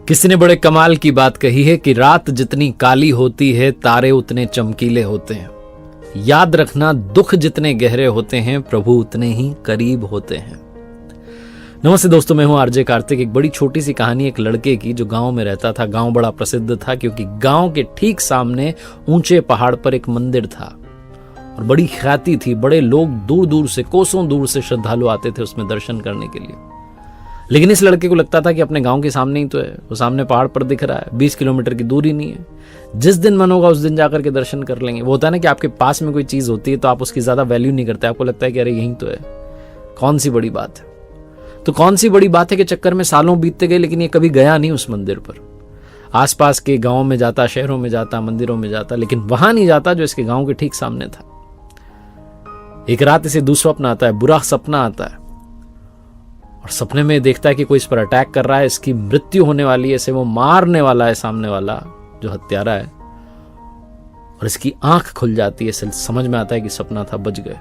किसी ने बड़े कमाल की बात कही है कि रात जितनी काली होती है तारे उतने चमकीले होते हैं। याद रखना, दुख जितने गहरे होते हैं प्रभु उतने ही करीब होते हैं। नमस्ते दोस्तों, मैं हूं आरजे कार्तिक। एक बड़ी छोटी सी कहानी एक लड़के की जो गांव में रहता था। गांव बड़ा प्रसिद्ध था क्योंकि गांव के ठीक सामने ऊंचे पहाड़ पर एक मंदिर था और बड़ी ख्याति थी। बड़े लोग दूर दूर से, कोसों दूर से श्रद्धालु आते थे उसमें दर्शन करने के लिए। लेकिन इस लड़के को लगता था कि अपने गांव के सामने ही तो है, वो सामने पहाड़ पर दिख रहा है, 20 किलोमीटर की दूरी नहीं है। जिस दिन मन होगा उस दिन जाकर के दर्शन कर लेंगे। वो होता है ना कि आपके पास में कोई चीज होती है तो आप उसकी ज्यादा वैल्यू नहीं करते, आपको लगता है कि अरे यही तो है, कौन सी बड़ी बात है। तो कौन सी बड़ी बात है के चक्कर में सालों बीतते गए, लेकिन ये कभी गया नहीं उस मंदिर पर। आसपास के गाँव में जाता, शहरों में जाता, मंदिरों में जाता, लेकिन वहां नहीं जाता जो इसके गाँव के ठीक सामने था। एक रात इसे दुस्वप्न आता है, बुरा सपना आता है और सपने में देखता है कि कोई इस पर अटैक कर रहा है, इसकी मृत्यु होने वाली है, इसे वो मारने वाला है सामने वाला जो हत्यारा है। और इसकी आंख खुल जाती है, इसे समझ में आता है कि सपना था, बच गए।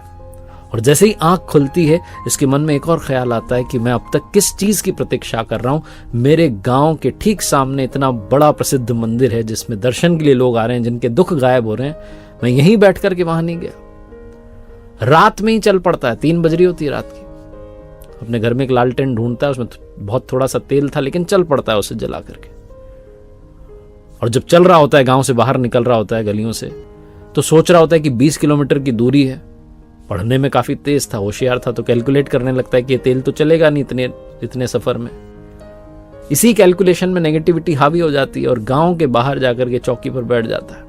और जैसे ही आंख खुलती है इसके मन में एक और ख्याल आता है कि मैं अब तक किस चीज की प्रतीक्षा कर रहा हूं। मेरे गांव के ठीक सामने इतना बड़ा प्रसिद्ध मंदिर है जिसमें दर्शन के लिए लोग आ रहे हैं, जिनके दुख गायब हो रहे हैं। मैं यहीं बैठ करके वहां नहीं गया। रात में ही चल पड़ता है, 3 बज रही होती है रात की। अपने घर में एक लालटेन ढूंढता है, उसमें बहुत थोड़ा सा तेल था लेकिन चल पड़ता है उसे जला करके। और जब चल रहा होता है, गांव से बाहर निकल रहा होता है गलियों से, तो सोच रहा होता है कि 20 किलोमीटर की दूरी है। पढ़ने में काफी तेज था, होशियार था, तो कैलकुलेट करने लगता है कि ये तेल तो चलेगा नहीं इतने सफर में। इसी कैलकुलेशन में नेगेटिविटी हावी हो जाती है और गांव के बाहर जाकर के चौकी पर बैठ जाता है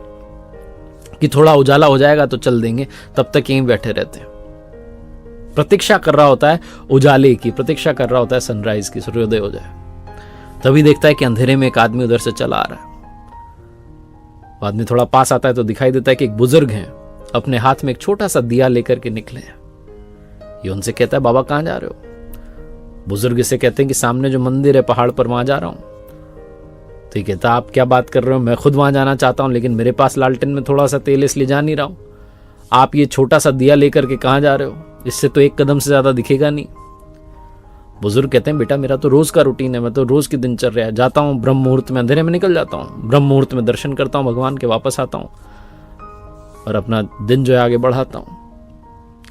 कि थोड़ा उजाला हो जाएगा तो चल देंगे, तब तक यहीं बैठे रहते हैं। प्रतीक्षा कर रहा होता है उजाले की, प्रतीक्षा कर रहा होता है सनराइज की, सूर्योदय हो जाए। तभी देखता है कि अंधेरे में एक आदमी उधर से चला आ रहा है। आदमी थोड़ा पास आता है तो दिखाई देता है कि एक बुजुर्ग हैं, अपने हाथ में एक छोटा सा दिया लेकर के निकले हैं। ये उनसे कहता है, बाबा कहां जा रहे हो? बुजुर्ग इसे कहते हैं कि सामने जो मंदिर है पहाड़ पर, वहां जा रहा हूं। तो ये कहता, आप क्या बात कर रहे हो? मैं खुद वहां जाना चाहता हूं, लेकिन मेरे पास लालटेन में थोड़ा सा तेल, इसलिए जा नहीं रहा हूं। आप ये छोटा सा दिया लेकर के कहां जा रहे हो? इससे तो 1 कदम से ज्यादा दिखेगा नहीं। बुजुर्ग कहते हैं, बेटा मेरा तो रोज का रूटीन है, मैं तो रोज की दिनचर्या है। जाता हूँ ब्रह्म मुहूर्त में, अंधेरे में निकल जाता हूँ, ब्रह्म मुहूर्त में दर्शन करता हूँ भगवान के, वापस आता हूँ और अपना दिन जो है आगे बढ़ाता हूँ।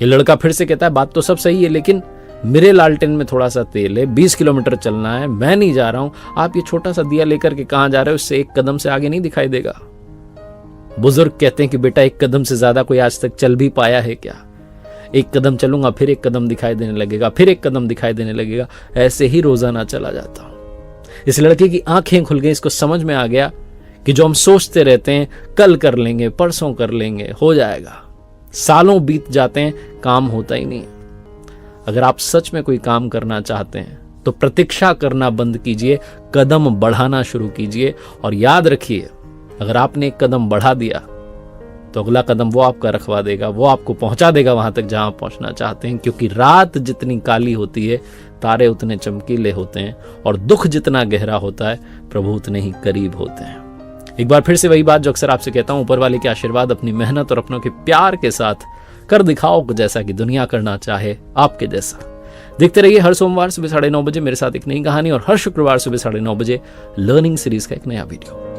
ये लड़का फिर से कहता है, बात तो सब सही है, लेकिन मेरे लालटेन में थोड़ा सा तेल है, 20 किलोमीटर चलना है, मैं नहीं जा रहा हूँ। आप ये छोटा सा दिया लेकर के कहाँ जा रहे हो? इससे 1 कदम से आगे नहीं दिखाई देगा। बुजुर्ग कहते हैं कि बेटा 1 कदम से ज्यादा कोई आज तक चल भी पाया है क्या? 1 कदम चलूंगा, फिर 1 कदम दिखाई देने लगेगा, फिर 1 कदम दिखाई देने लगेगा, ऐसे ही रोजाना चला जाता हूं। इस लड़के की आंखें खुल गई, इसको समझ में आ गया कि जो हम सोचते रहते हैं कल कर लेंगे, परसों कर लेंगे, हो जाएगा, सालों बीत जाते हैं, काम होता ही नहीं। अगर आप सच में कोई काम करना चाहते हैं तो प्रतीक्षा करना बंद कीजिए, कदम बढ़ाना शुरू कीजिए। और याद रखिए, अगर आपने 1 कदम बढ़ा दिया तो अगला कदम वो आपका रखवा देगा, वो आपको पहुंचा देगा वहां तक जहां आप पहुंचना चाहते हैं। क्योंकि रात जितनी काली होती है तारे उतने चमकीले होते हैं और दुख जितना गहरा होता है प्रभु उतने ही करीब होते हैं। एक बार फिर से वही बात जो अक्सर आपसे कहता हूं, ऊपर वाले के आशीर्वाद, अपनी मेहनत और अपनों के प्यार के साथ कर दिखाओ जैसा कि दुनिया करना चाहे आपके जैसा। देखते रहिए हर सोमवार सुबह 9:30 बजे मेरे साथ एक नई कहानी और हर शुक्रवार सुबह 9:30 बजे लर्निंग सीरीज का एक नया वीडियो।